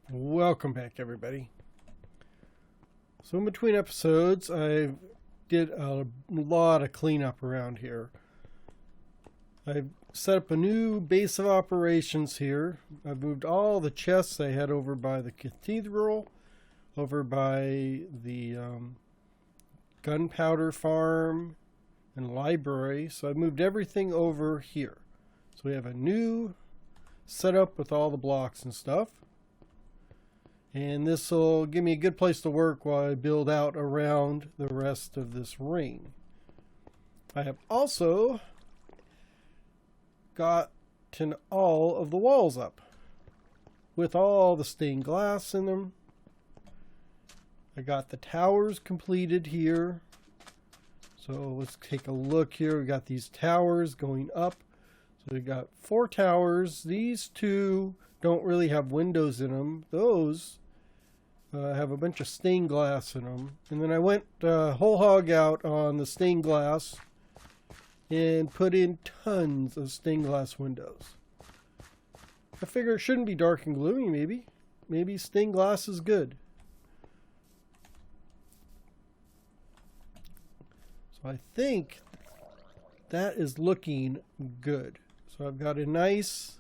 Welcome back, everybody. So in between episodes, I did a lot of cleanup around here. I've set up a new base of operations here. I've moved all the chests I had over by the Cathedral, over by the gunpowder farm and library. So I've moved everything over here. So we have a new setup with all the blocks and stuff. And this will give me a good place to work while I build out around the rest of this ring. I have also gotten all of the walls up with all the stained glass in them. I got the towers completed here. So let's take a look here. We got these towers going up. So we got 4 towers. These 2 don't really have windows in them. Those have a bunch of stained glass in them. And then I went whole hog out on the stained glass and put in tons of stained glass windows. I figure it shouldn't be dark and gloomy, maybe. Maybe stained glass is good. So I think that is looking good. So I've got a nice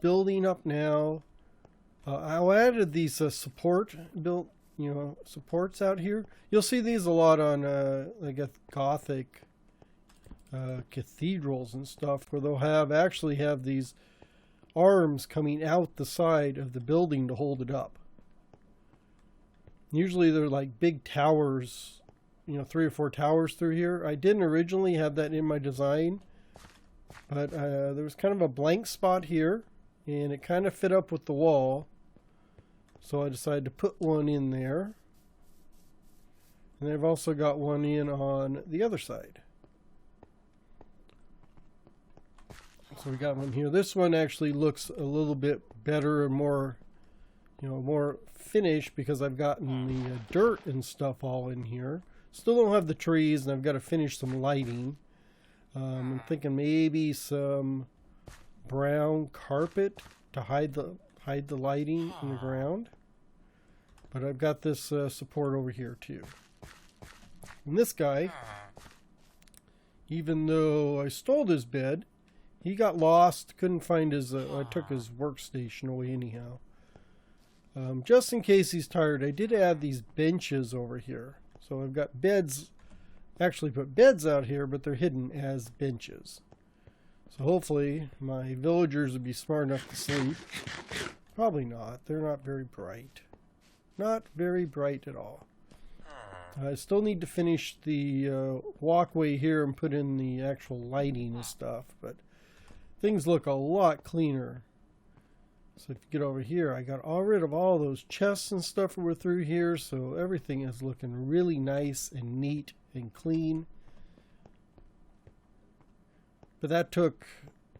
building up now. I added these supports out here. You'll see these a lot on like Gothic cathedrals and stuff, where they'll actually have these arms coming out the side of the building to hold it up. Usually they're like big towers, 3 or 4 towers through here. I didn't originally have that in my design, but there was kind of a blank spot here, and it kind of fit up with the wall. So I decided to put one in there. And I've also got one in on the other side. So we got one here. This one actually looks a little bit better and more, more finished, because I've gotten the dirt and stuff all in here. Still don't have the trees, and I've got to finish some lighting. I'm thinking maybe some brown carpet to hide the lighting in the ground. But I've got this support over here too. And this guy, even though I stole his bed, he got lost, couldn't find his, I took his workstation away anyhow. Just in case he's tired, I did add these benches over here. So I've got beds, actually put beds out here, but they're hidden as benches. So hopefully my villagers would be smart enough to sleep. Probably not. They're not very bright. Not very bright at all. I still need to finish the walkway here and put in the actual lighting and stuff, but things look a lot cleaner. So if you get over here, I got all rid of all those chests and stuff that were through here, so everything is looking really nice and neat and clean. But that took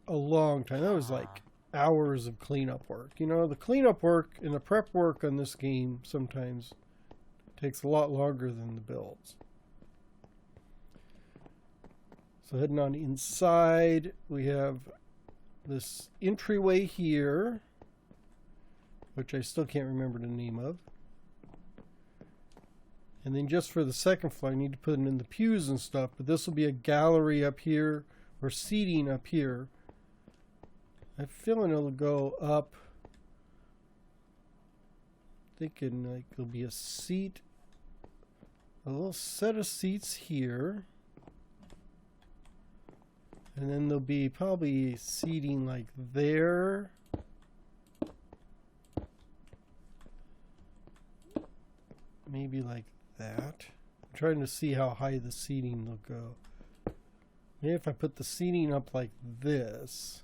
a long time. That was like hours of cleanup work. The cleanup work and the prep work on this game sometimes takes a lot longer than the builds. So heading on inside, we have this entryway here, which I still can't remember the name of. And then just for the second floor, I need to put in the pews and stuff, but this will be a gallery up here, or seating up here. I'm feeling it'll go up. Thinking like there'll be a seat, a little set of seats here. And then there'll be probably seating like there. Maybe like that. I'm trying to see how high the seating will go. Maybe if I put the seating up like this.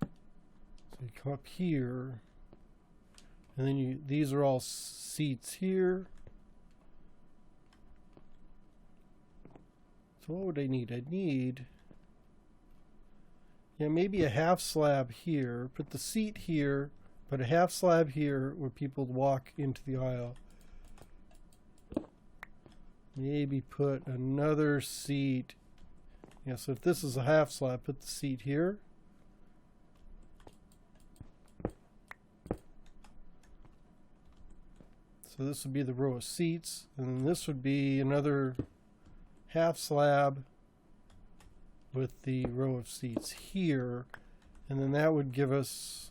So you come up here, and then these are all seats here. So what would I need? I'd need, maybe a half slab here. Put the seat here, Put a half slab here where people walk into the aisle. Maybe put another seat. Yeah, so if this is a half slab, put the seat here. So this would be the row of seats, and then this would be another half slab with the row of seats here, and then that would give us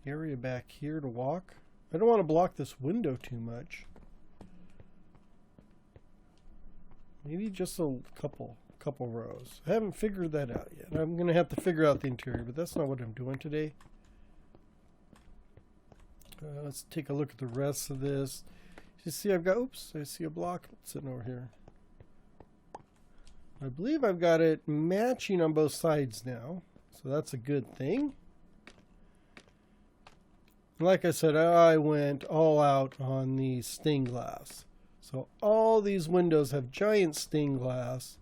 area back here to walk. I don't want to block this window too much. Maybe just a couple rows. I haven't figured that out yet. I'm going to have to figure out the interior, but that's not what I'm doing today. Let's take a look at the rest of this. You see I've got, oops, I see a block sitting over here. I believe I've got it matching on both sides now, so that's a good thing. Like I said, I went all out on the stained glass. So all these windows have giant stained glass.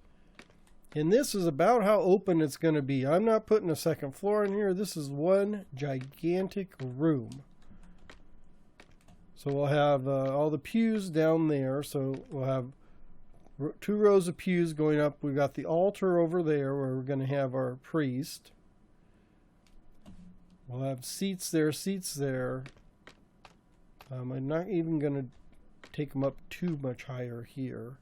And this is about how open it's going to be. I'm not putting a second floor in here. This is one gigantic room. So we'll have all the pews down there. So we'll have 2 rows of pews going up. We've got the altar over there where we're going to have our priest. We'll have seats there, seats there. I'm not even going to take them up too much higher here.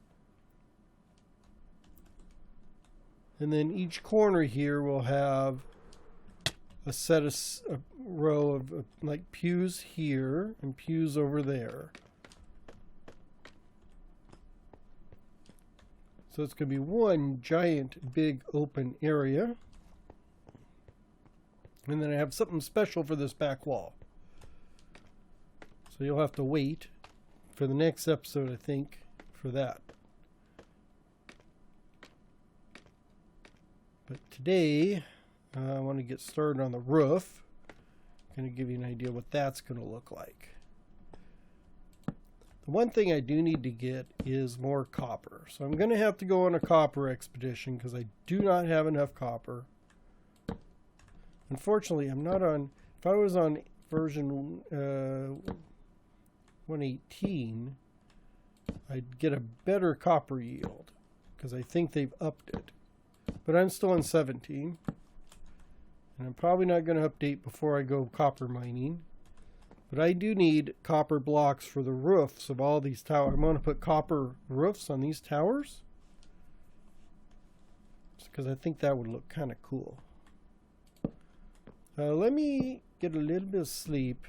And then each corner here will have a set of a row of like pews here and pews over there. So it's going to be one giant big open area. And then I have something special for this back wall. So you'll have to wait for the next episode, I think, for that. But today, I want to get started on the roof. I'm going to give you an idea what that's going to look like. The one thing I do need to get is more copper. So I'm going to have to go on a copper expedition because I do not have enough copper. Unfortunately, I'm not on... If I was on version 118, I'd get a better copper yield because I think they've upped it. But I'm still on 17. And I'm probably not going to update before I go copper mining. But I do need copper blocks for the roofs of all these towers. I'm going to put copper roofs on these towers because I think that would look kind of cool. Let me get a little bit of sleep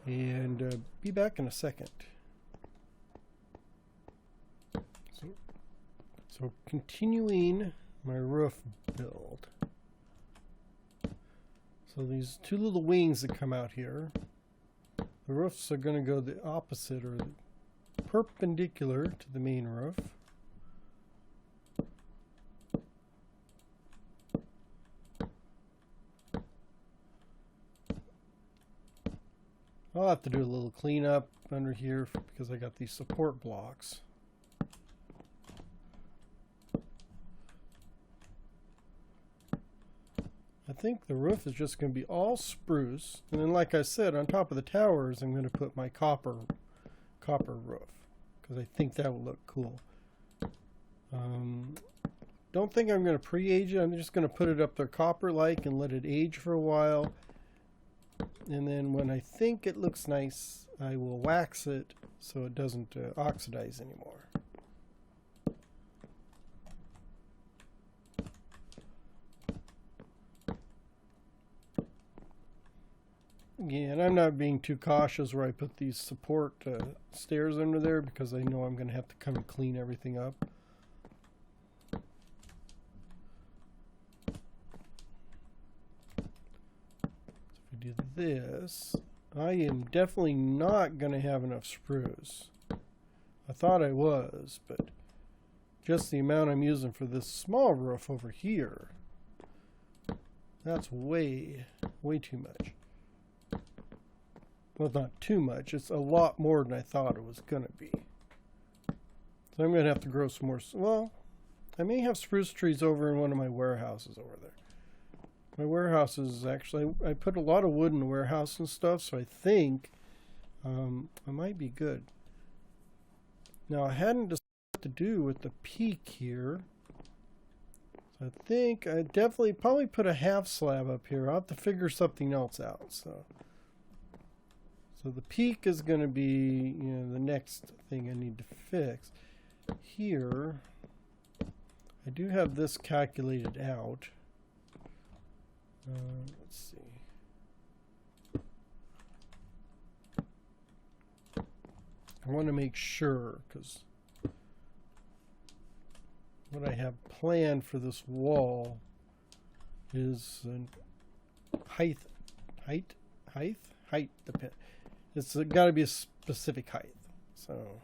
and be back in a second. So continuing my roof build. So these 2 little wings that come out here, the roofs are going to go the opposite or perpendicular to the main roof. I'll have to do a little cleanup under here because I got these support blocks. I think the roof is just going to be all spruce, and then like I said, on top of the towers I'm going to put my copper roof because I think that will look cool. Don't think I'm going to pre-age it. I'm just going to put it up there copper-like and let it age for a while. And then when I think it looks nice, I will wax it so it doesn't oxidize anymore. Yeah, and I'm not being too cautious where I put these support stairs under there because I know I'm going to have to come and clean everything up. Do this, I am definitely not going to have enough spruce. I thought I was, but just the amount I'm using for this small roof over here, that's way too much. Well, not too much. It's a lot more than I thought it was going to be. So I'm going to have to grow some more. Well, I may have spruce trees over in one of my warehouses over there. My warehouse is actually, I put a lot of wood in the warehouse and stuff, so I think I might be good. Now I hadn't decided what to do with the peak here. So I think I definitely probably put a half slab up here. I'll have to figure something else out. So the peak is going to be, you know, the next thing I need to fix. Here, I do have this calculated out. Let's see. I want to make sure, because what I have planned for this wall is height. It's got to be a specific height. So.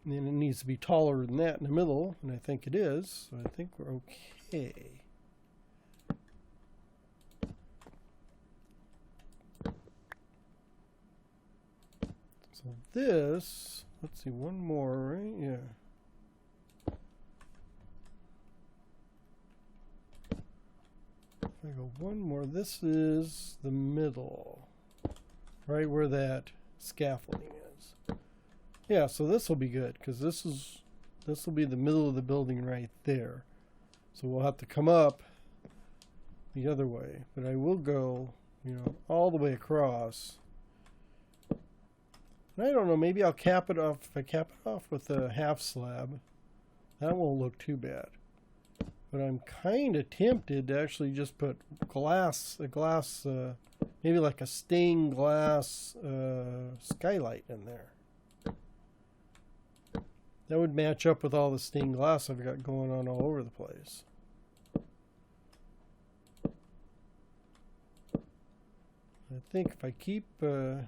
And then it needs to be taller than that in the middle, and I think it is. So I think we're okay. So this, let's see, one more, right? Yeah. If I go one more, this is the middle, right where that scaffolding is. Yeah, so this will be good, because this will be the middle of the building right there. So we'll have to come up the other way, but I will go, you know, all the way across. And I don't know, maybe I'll cap it off. If I cap it off with a half slab, that won't look too bad. But I'm kind of tempted to actually just put maybe like a stained glass skylight in there. That would match up with all the stained glass I've got going on all over the place. I think if I keep, like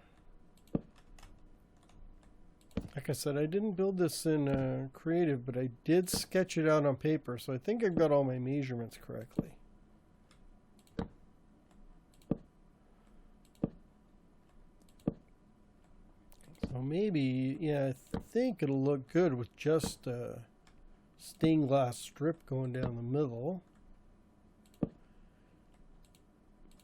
I said, I didn't build this in Creative, but I did sketch it out on paper, so I think I've got all my measurements correctly. So maybe, yeah, I think it'll look good with just a stained glass strip going down the middle.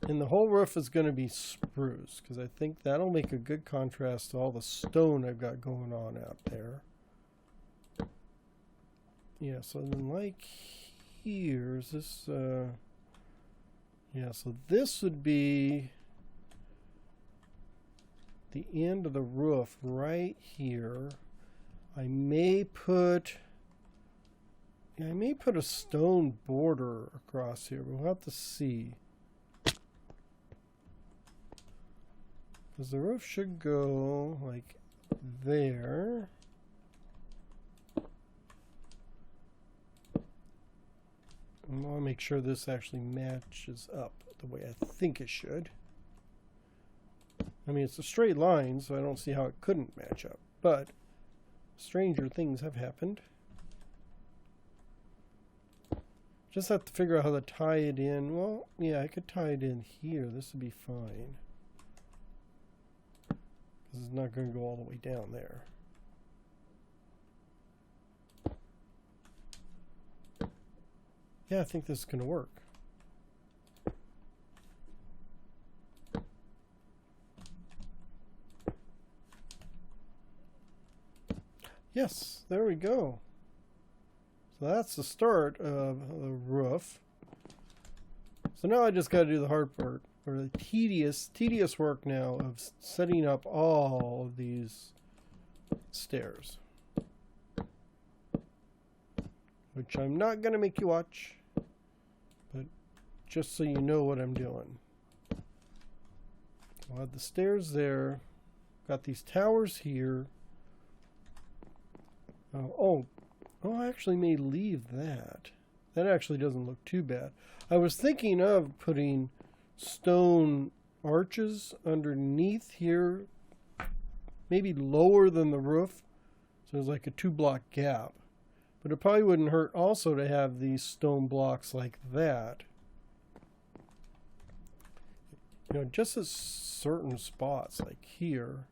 And the whole roof is going to be spruce, because I think that'll make a good contrast to all the stone I've got going on out there. Yeah, so then like here's this, yeah, so this would be the end of the roof right here. I may put a stone border across here, but we'll have to see. Because the roof should go like there. I want to make sure this actually matches up the way I think it should. I mean, it's a straight line, so I don't see how it couldn't match up. But stranger things have happened. Just have to figure out how to tie it in. Well, yeah, I could tie it in here. This would be fine. Because it's not going to go all the way down there. Yeah, I think this is going to work. Yes, there we go. So that's the start of the roof. So now I just got to do the hard part, or the tedious work now of setting up all of these stairs. Which I'm not going to make you watch, but just so you know what I'm doing. I'll have the stairs there. Got these towers here. Oh, I actually may leave that. That actually doesn't look too bad. I was thinking of putting stone arches underneath here, maybe lower than the roof, so there's like a 2-block gap. But it probably wouldn't hurt also to have these stone blocks like that. You know, just at certain spots like here.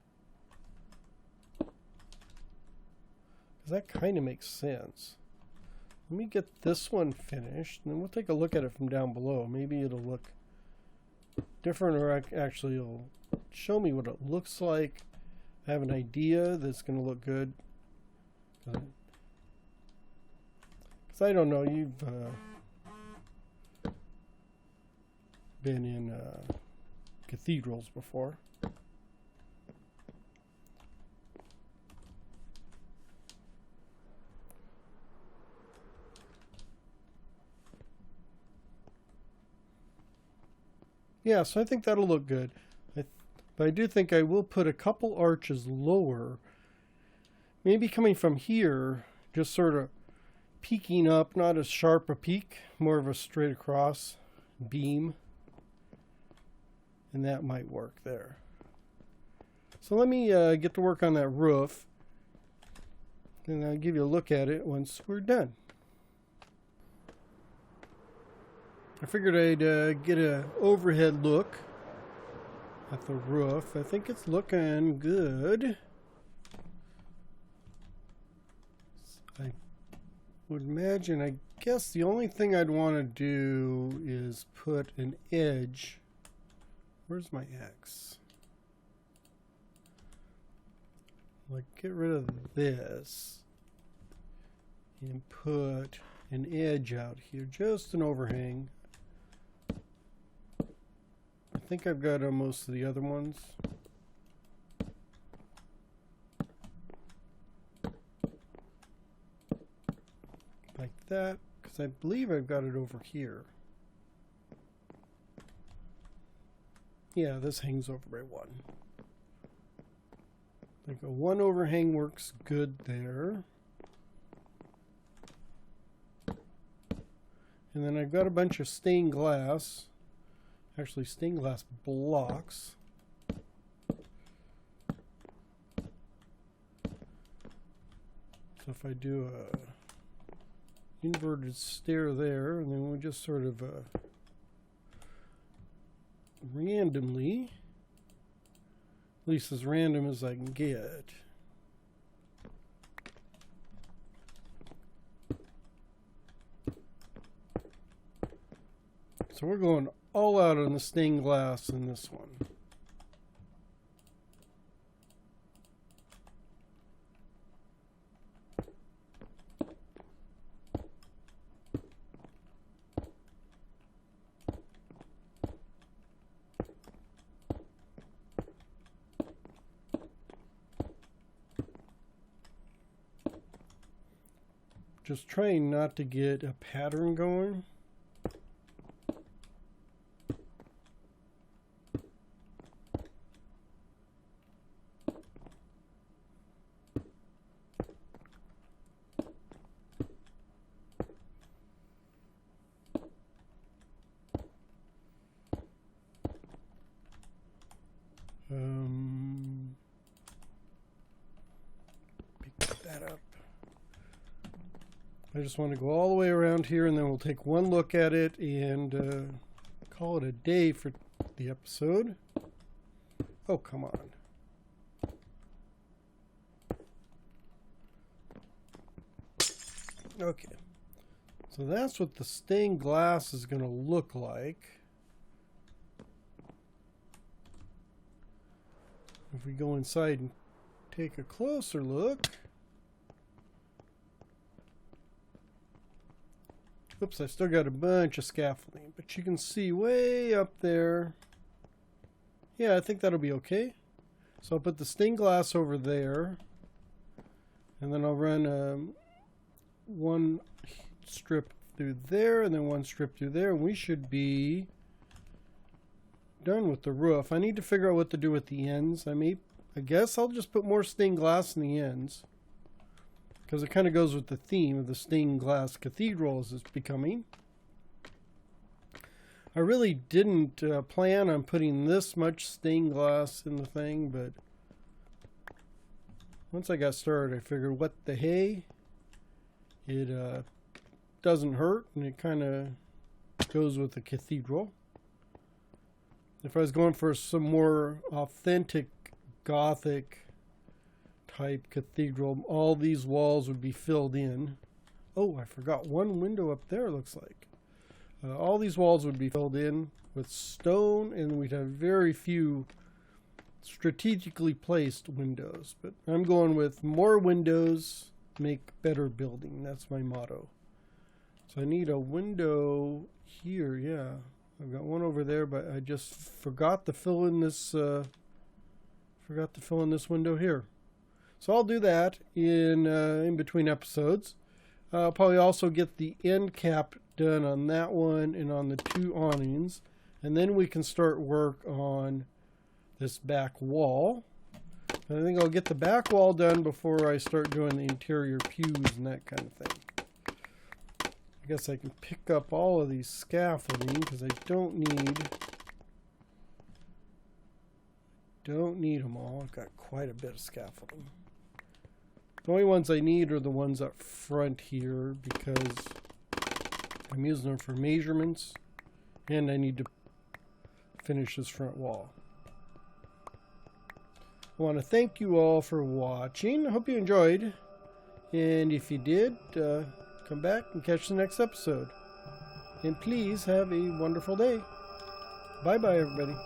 Because that kind of makes sense. Let me get this one finished, and then we'll take a look at it from down below. Maybe it'll look different, or actually it'll show me what it looks like. I have an idea that's going to look good. Because I don't know, you've been in cathedrals before. Yeah, so I think that'll look good. But I do think I will put a couple arches lower. Maybe coming from here, just sort of peeking up, not as sharp a peak, more of a straight across beam. And that might work there. So let me get to work on that roof. And I'll give you a look at it once we're done. I figured I'd get an overhead look at the roof. I think it's looking good. I would imagine, I guess the only thing I'd want to do is put an edge. Where's my X? Like, get rid of this and put an edge out here, just an overhang. I think I've got most of the other ones. Like that, because I believe I've got it over here. Yeah, this hangs over by one. I think a one overhang works good there. And then I've got a bunch of stained glass. Actually, stained glass blocks. So if I do a inverted stair there, and then we'll just sort of randomly, at least as random as I can get. So we're going all out on the stained glass in this one. Just trying not to get a pattern going. Pick that up. I just want to go all the way around here, and then we'll take one look at it and call it a day for the episode. Oh, come on. Okay. So that's what the stained glass is going to look like. If we go inside and take a closer look. Oops, I still got a bunch of scaffolding, but you can see way up there. Yeah, I think that'll be okay. So I'll put the stained glass over there, and then I'll run one strip through there, and then one strip through there, and we should be done with the roof. I need to figure out what to do with the ends. I guess I'll just put more stained glass in the ends, because it kind of goes with the theme of the stained glass cathedral as it's becoming. I really didn't plan on putting this much stained glass in the thing, but once I got started, I figured, what the hey? It doesn't hurt, and it kind of goes with the cathedral. If I was going for some more authentic Gothic type cathedral, all these walls would be filled in. Oh, I forgot one window up there, looks like. All these walls would be filled in with stone, and we'd have very few strategically placed windows. But I'm going with more windows, make better building. That's my motto. So I need a window here, yeah. I've got one over there, but I just forgot to fill in this window here. So I'll do that in between episodes. I'll probably also get the end cap done on that one and on the two awnings, and then we can start work on this back wall. And I think I'll get the back wall done before I start doing the interior pews and that kind of thing. I guess I can pick up all of these scaffolding because I don't need them all. I've got quite a bit of scaffolding. The only ones I need are the ones up front here because I'm using them for measurements and I need to finish this front wall. I want to thank you all for watching. I hope you enjoyed. And if you did, come back and catch the next episode. And please have a wonderful day. Bye-bye, everybody.